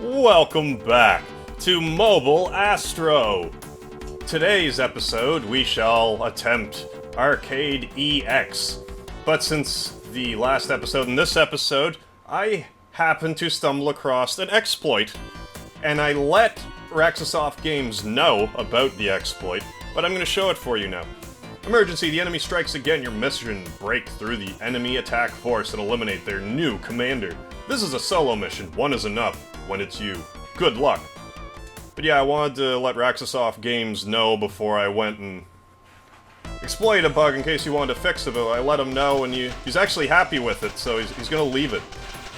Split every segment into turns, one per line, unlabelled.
Welcome back to Mobile Astro! Today's episode, we shall attempt Arcade EX. But since the last episode and this episode, I happened to stumble across an exploit. And I let Raxasoft Games know about the exploit, but I'm going to show it for you now. Emergency, the enemy strikes again. Your mission: break through the enemy attack force and eliminate their new commander. This is a solo mission. One is enough when it's you. Good luck. But yeah, I wanted to let Raxasoft Games know before I went and exploited a bug in case you wanted to fix it, but I let him know and he's actually happy with it, so he's gonna leave it.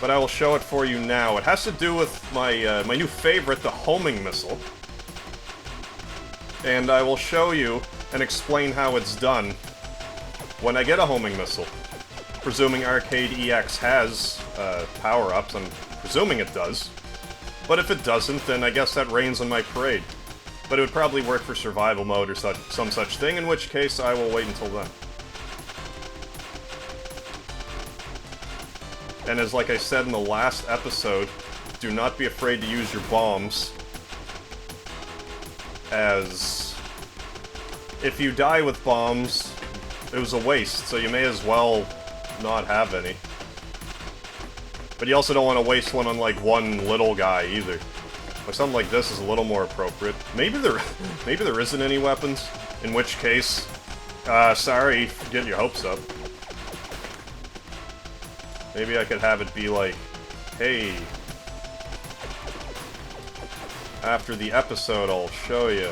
But I will show it for you now. It has to do with my new favorite, the homing missile. And I will show you and explain how it's done when I get a homing missile. Presuming Arcade EX has power-ups, I'm presuming it does. But if it doesn't, then I guess that rains on my parade. But it would probably work for survival mode or some such thing, in which case I will wait until then. And as like I said in the last episode, do not be afraid to use your bombs, as if you die with bombs, it was a waste, so you may as well not have any. But you also don't want to waste one on, like, one little guy, either. Like, something like this is a little more appropriate. Maybe there isn't any weapons, in which case, sorry for getting your hopes up. Maybe I could have it be like, hey, after the episode I'll show you.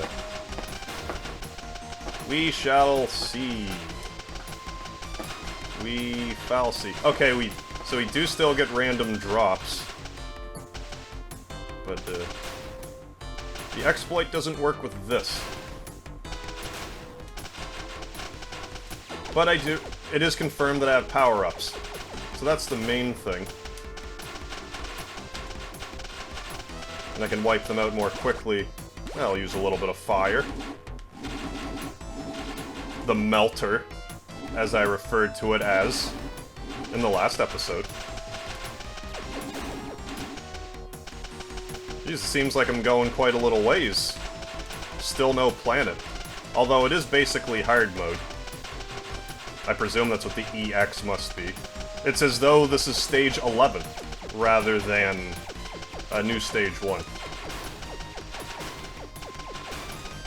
We shall see. We shall see. Okay, so we do still get random drops. But, the exploit doesn't work with this. But it is confirmed that I have power-ups. So that's the main thing. And I can wipe them out more quickly. I'll use a little bit of fire. The melter, as I referred to it as in the last episode. Jeez, it seems like I'm going quite a little ways. Still no planet. Although it is basically hard mode. I presume that's what the EX must be. It's as though this is stage 11, rather than a new stage 1.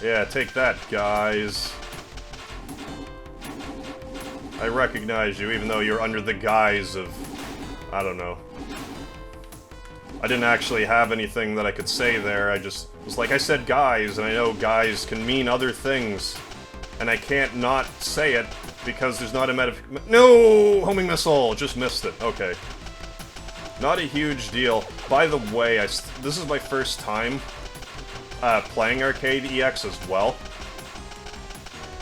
Yeah, take that, guys. I recognize you, even though you're under the guise of... I don't know. I didn't actually have anything that I could say there, I just was like, I said guys, and I know guys can mean other things. And I can't not say it, because there's not a No! Homing missile! Just missed it. Okay. Not a huge deal. By the way, this is my first time playing Arcade EX as well.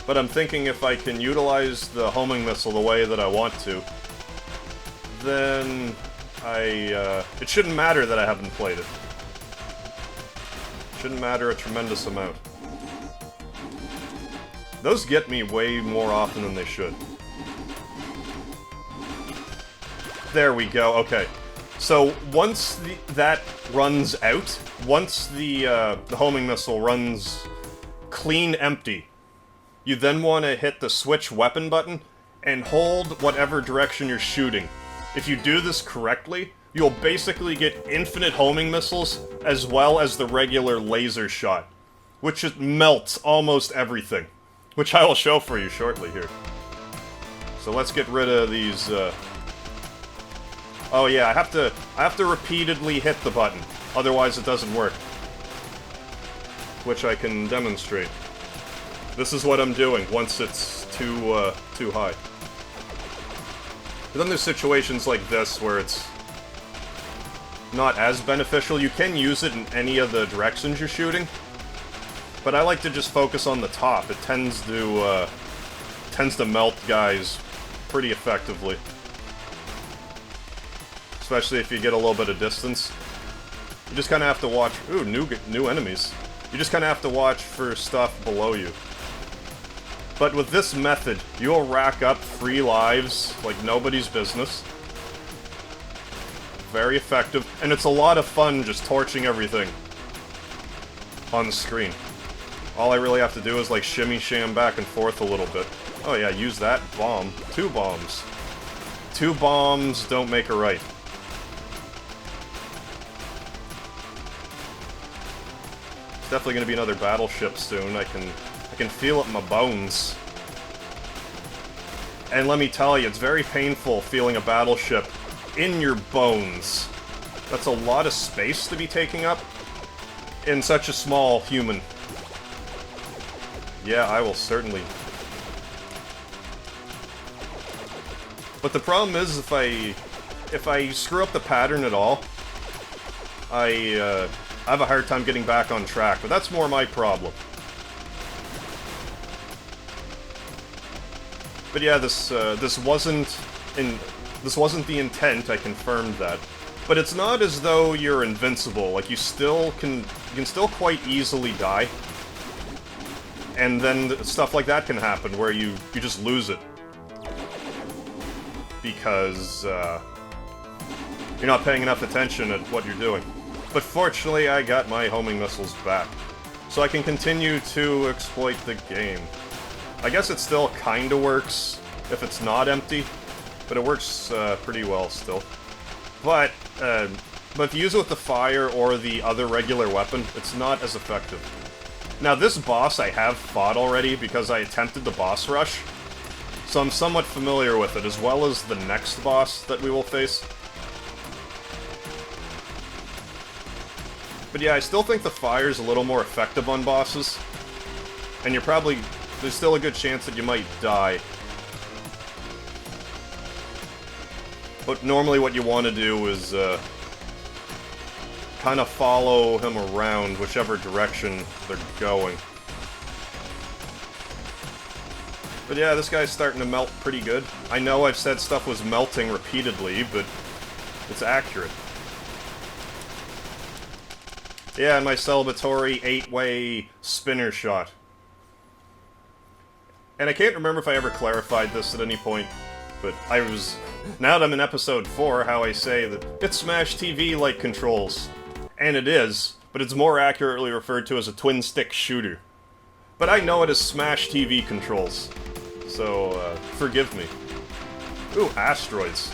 But I'm thinking if I can utilize the homing missile the way that I want to, then it shouldn't matter that I haven't played it. Shouldn't matter a tremendous amount. Those get me way more often than they should. There we go, okay. So, once that runs out, once the homing missile runs clean empty, you then want to hit the switch weapon button and hold whatever direction you're shooting. If you do this correctly, you'll basically get infinite homing missiles as well as the regular laser shot, which just melts almost everything, which I will show for you shortly here. So let's get rid of these, Oh yeah, I have to repeatedly hit the button, otherwise it doesn't work. Which I can demonstrate. This is what I'm doing once it's too high. But then there's situations like this where it's not as beneficial. You can use it in any of the directions you're shooting, but I like to just focus on the top. It tends to melt guys pretty effectively. Especially if you get a little bit of distance. You just kind of have to watch... Ooh, new enemies. You just kind of have to watch for stuff below you. But with this method, you'll rack up free lives like nobody's business. Very effective. And it's a lot of fun just torching everything on the screen. All I really have to do is, like, shimmy-sham back and forth a little bit. Oh yeah, use that bomb. 2 bombs. 2 bombs don't make a right. It's definitely gonna be another battleship soon. I can feel it in my bones. And let me tell you, it's very painful feeling a battleship in your bones. That's a lot of space to be taking up in such a small human. Yeah, I will certainly. But the problem is, if I screw up the pattern at all, I have a hard time getting back on track. But that's more my problem. But yeah, this wasn't the intent. I confirmed that. But it's not as though you're invincible. Like, you can still quite easily die. And then stuff like that can happen, where you just lose it. Because, you're not paying enough attention at what you're doing. But fortunately, I got my homing missiles back. So I can continue to exploit the game. I guess it still kinda works if it's not empty. But it works, pretty well still. But if you use it with the fire or the other regular weapon, it's not as effective. Now, this boss I have fought already because I attempted the boss rush, so I'm somewhat familiar with it, as well as the next boss that we will face. But yeah, I still think the fire is a little more effective on bosses, and there's still a good chance that you might die. But normally what you want to do is, kind of follow him around whichever direction they're going. But yeah, this guy's starting to melt pretty good. I know I've said stuff was melting repeatedly, but it's accurate. Yeah, and my celebratory 8-way spinner shot. And I can't remember if I ever clarified this at any point, but now that I'm in episode 4, how I say that it's Smash TV-like controls. And it is, but it's more accurately referred to as a twin-stick shooter. But I know it as Smash TV controls, so forgive me. Ooh, asteroids.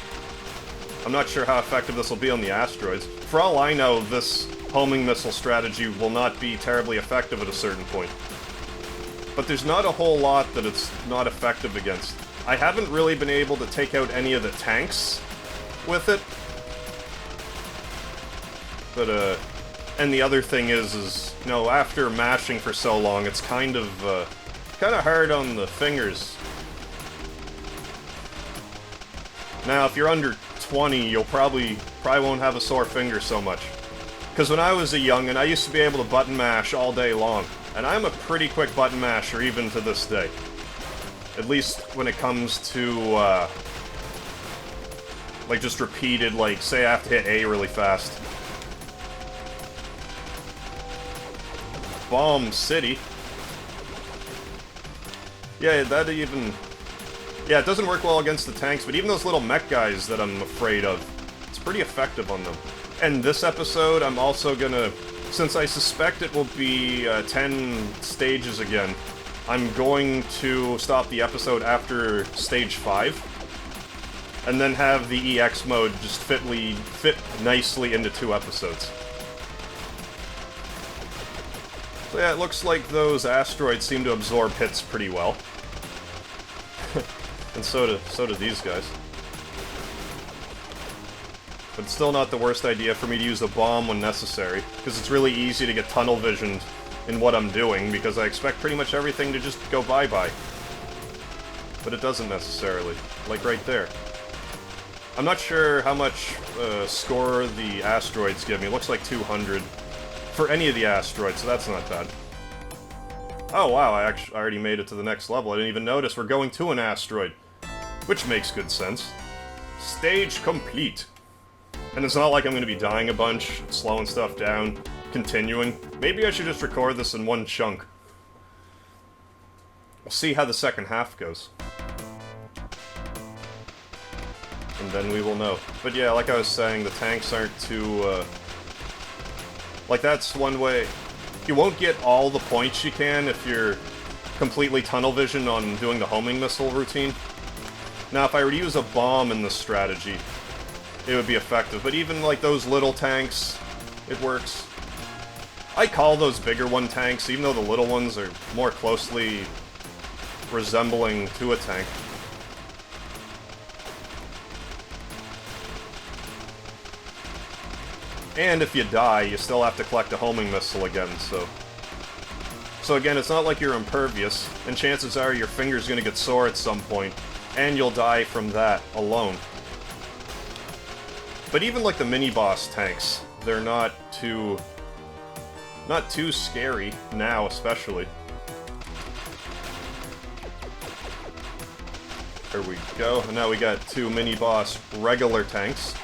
I'm not sure how effective this will be on the asteroids. For all I know, this homing missile strategy will not be terribly effective at a certain point. But there's not a whole lot that it's not effective against. I haven't really been able to take out any of the tanks with it. But, and the other thing is, you know, after mashing for so long, it's kind of hard on the fingers. Now, if you're under 20, you'll probably won't have a sore finger so much. Because when I was a youngin', I used to be able to button mash all day long. And I'm a pretty quick button masher, even to this day. At least when it comes to, like, just repeated, like, say I have to hit A really fast. Bomb City. Yeah, yeah, it doesn't work well against the tanks, but even those little mech guys that I'm afraid of, it's pretty effective on them. And this episode, I'm also gonna, since I suspect it will be 10 stages again, I'm going to stop the episode after stage 5, and then have the EX mode just fit nicely into 2 episodes. So yeah, it looks like those asteroids seem to absorb hits pretty well. And so do these guys. But it's still not the worst idea for me to use a bomb when necessary, because it's really easy to get tunnel visioned in what I'm doing, because I expect pretty much everything to just go bye-bye. But it doesn't necessarily. Like right there. I'm not sure how much score the asteroids give me. It looks like 200. For any of the asteroids, so that's not bad. Oh wow, I already made it to the next level. I didn't even notice we're going to an asteroid. Which makes good sense. Stage complete. And it's not like I'm going to be dying a bunch, slowing stuff down, continuing. Maybe I should just record this in one chunk. We'll see how the second half goes. and then we will know. But yeah, like I was saying, the tanks aren't too, like, that's one way. You won't get all the points you can if you're completely tunnel vision on doing the homing missile routine. Now, if I were to use a bomb in this strategy, it would be effective. But even, like, those little tanks, it works. I call those bigger one tanks, even though the little ones are more closely resembling to a tank. And if you die, you still have to collect a homing missile again, so... So again, it's not like you're impervious, and chances are your finger's gonna get sore at some point, and you'll die from that alone. But even like the mini-boss tanks, they're not too scary, now especially. There we go, and now we got two mini-boss regular tanks.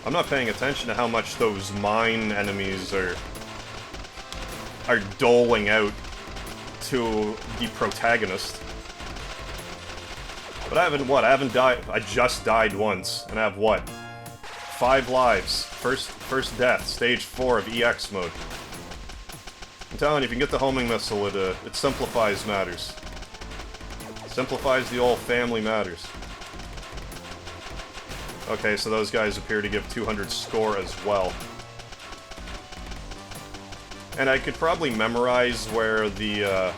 I'm not paying attention to how much those mine enemies are doling out to the protagonist. But I haven't died. I just died once, and I have what? 5 lives. First death, stage 4 of EX mode. I'm telling you, if you can get the homing missile, it simplifies matters. Simplifies the old family matters. Okay, so those guys appear to give 200 score as well. And I could probably memorize where the,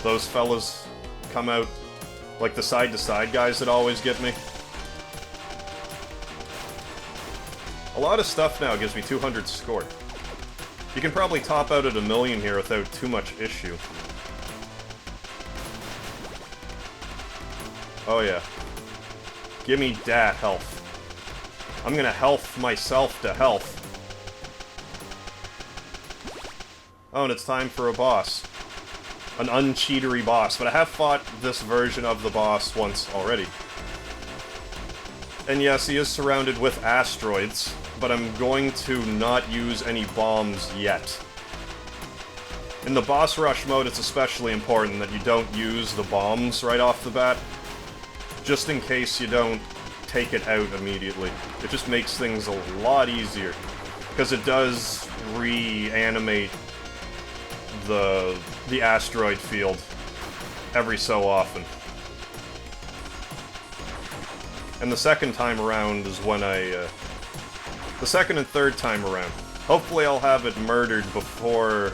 those fellas come out. Like the side-to-side guys that always get me. A lot of stuff now gives me 200 score. You can probably top out at 1,000,000 here without too much issue. Oh yeah. Give me dat health. I'm gonna health myself to health. Oh, and it's time for a boss. An uncheatery boss, but I have fought this version of the boss once already. And yes, he is surrounded with asteroids, but I'm going to not use any bombs yet. In the boss rush mode, it's especially important that you don't use the bombs right off the bat, just in case you don't take it out immediately. It just makes things a lot easier, because it does reanimate the asteroid field every so often. And the second time around is when the second and third time around. Hopefully I'll have it murdered before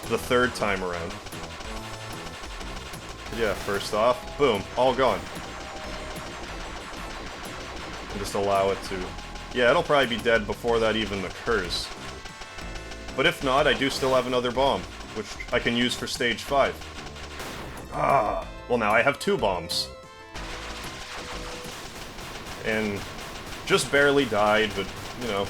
the third time around. Yeah, first off, boom, all gone. And just allow it to... Yeah, it'll probably be dead before that even occurs. But if not, I do still have another bomb, which I can use for stage 5. Ah, well now I have 2 bombs. And just barely died, but, you know.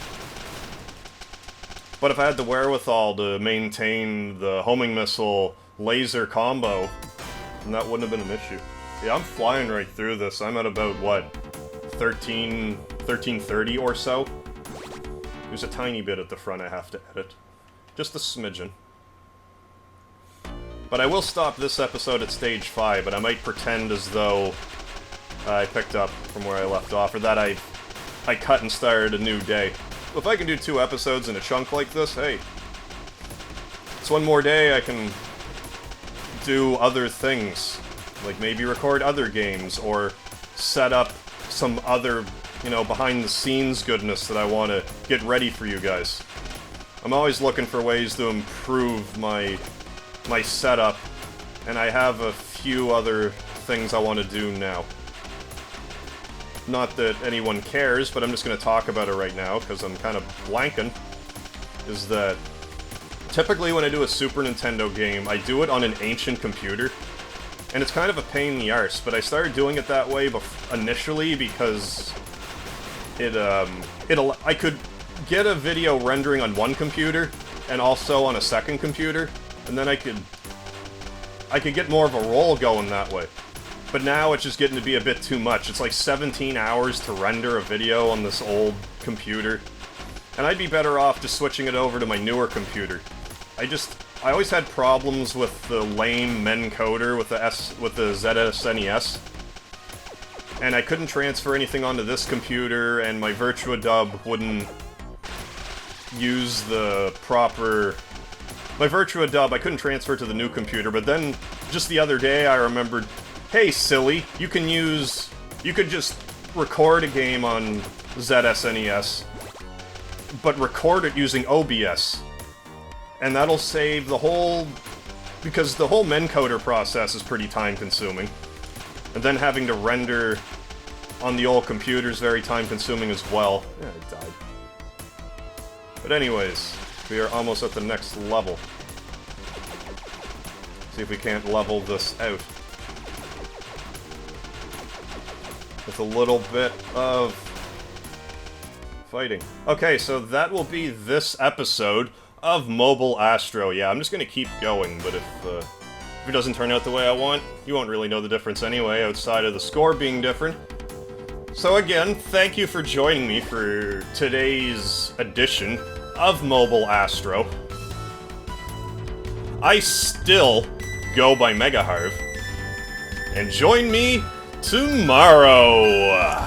But if I had the wherewithal to maintain the homing missile laser combo, then that wouldn't have been an issue. Yeah, I'm flying right through this. I'm at about, what, 1330 or so? There's a tiny bit at the front I have to edit. Just a smidgen. But I will stop this episode at stage 5, but I might pretend as though I picked up from where I left off, or that I cut and started a new day. If I can do 2 episodes in a chunk like this, hey. It's one more day I can do other things. Like maybe record other games, or set up some other, you know, behind-the-scenes goodness that I want to get ready for you guys. I'm always looking for ways to improve my setup, and I have a few other things I want to do now. Not that anyone cares, but I'm just going to talk about it right now, because I'm kind of blanking, is that typically when I do a Super Nintendo game, I do it on an ancient computer, and it's kind of a pain in the arse, but I started doing it that way initially because I could get a video rendering on one computer, and also on a second computer, and then I could get more of a roll going that way. But now it's just getting to be a bit too much. It's like 17 hours to render a video on this old computer. And I'd be better off just switching it over to my newer computer. I always had problems with the lame mencoder with the ZSNES. And I couldn't transfer anything onto this computer, and my Virtua Dub wouldn't use the proper... My Virtua Dub, I couldn't transfer to the new computer, but then, just the other day, I remembered, hey, silly, you could just record a game on ZSNES, but record it using OBS. And that'll save the whole... because the whole mencoder process is pretty time-consuming. And then having to render on the old computer is very time-consuming as well. Yeah, I died. But anyways, we are almost at the next level. See if we can't level this out. With a little bit of fighting. Okay, so that will be this episode of Mobile Astro. Yeah, I'm just gonna keep going, but if it doesn't turn out the way I want, you won't really know the difference anyway, outside of the score being different. So again, thank you for joining me for today's edition of Mobile Astro. I still go by MegaHarv, and join me tomorrow!